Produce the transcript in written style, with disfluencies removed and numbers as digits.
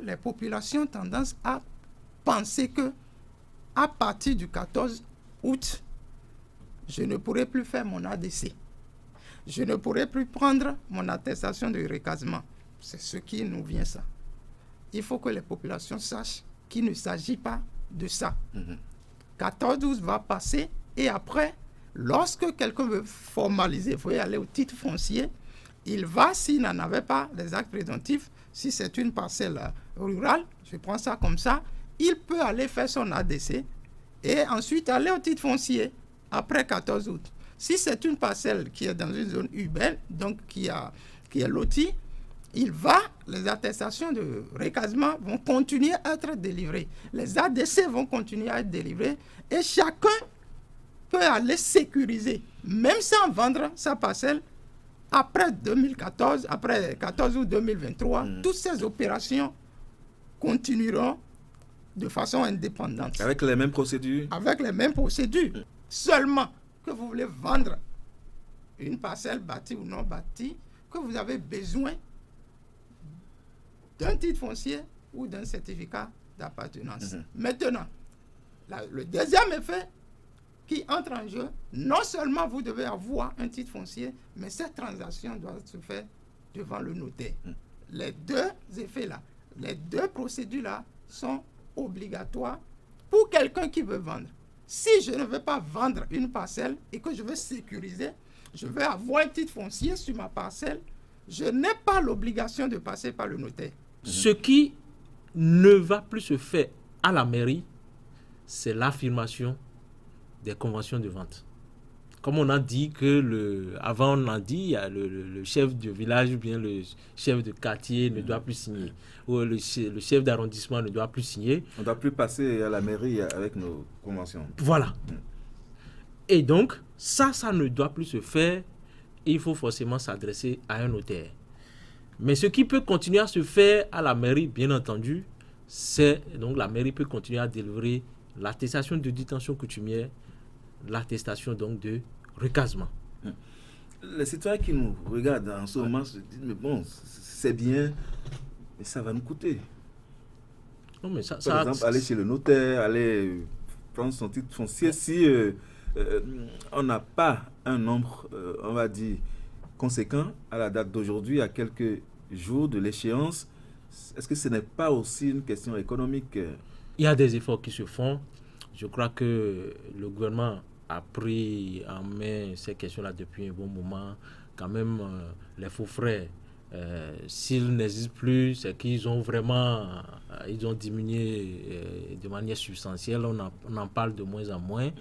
Les populations ont tendance à penser que à partir du 14 août, je ne pourrai plus faire mon ADC. Je ne pourrai plus prendre mon attestation de recasement. C'est ce qui nous vient ça. Il faut que les populations sachent qu'il ne s'agit pas de ça. 14 août va passer et après, lorsque quelqu'un veut formaliser, il faut y aller au titre foncier, il va, s'il n'en avait pas les actes présomptifs, si c'est une parcelle rurale, je prends ça comme ça, il peut aller faire son ADC et ensuite aller au titre foncier après 14 août. Si c'est une parcelle qui est dans une zone urbaine, donc qui est lotie, les attestations de recasement vont continuer à être délivrées. Les ADC vont continuer à être délivrés et chacun peut aller sécuriser, même sans vendre sa parcelle, après 2014, après 14 août 2023, toutes ces opérations continueront de façon indépendante. Avec les mêmes procédures? Avec les mêmes procédures. Seulement que vous voulez vendre une parcelle bâtie ou non bâtie, que vous avez besoin d'un titre foncier ou d'un certificat d'appartenance. Maintenant, le deuxième effet qui entre en jeu, non seulement vous devez avoir un titre foncier, mais cette transaction doit se faire devant le notaire. Les deux effets-là, les deux procédures-là sont obligatoires pour quelqu'un qui veut vendre. Si je ne veux pas vendre une parcelle et que je veux sécuriser, je veux avoir un titre foncier sur ma parcelle, je n'ai pas l'obligation de passer par le notaire. Ce qui ne va plus se faire à la mairie, c'est l'affirmation des conventions de vente. Comme on a dit avant on a dit, le chef de village ou bien le chef de quartier ne doit plus signer, ou le chef d'arrondissement ne doit plus signer. On ne doit plus passer à la mairie avec nos conventions. Voilà. Et donc, ça ne doit plus se faire. Il faut forcément s'adresser à un notaire. Mais ce qui peut continuer à se faire à la mairie, bien entendu, c'est donc la mairie peut continuer à délivrer l'attestation de détention coutumière, l'attestation donc de recasement. Les citoyens qui nous regardent en ce moment se disent, mais bon, c'est bien, mais ça va nous coûter. Non, mais Par exemple, aller chez le notaire, aller prendre son titre foncier, si on n'a pas un nombre, on va dire, conséquent à la date d'aujourd'hui, à quelques jours de l'échéance, est-ce que ce n'est pas aussi une question économique? Il y a des efforts qui se font. Je crois que le gouvernement a pris en main ces questions-là depuis un bon moment. Quand même, les faux frais, s'ils n'existent plus, c'est qu'ils ont vraiment ils ont diminué de manière substantielle. On en parle de moins en moins.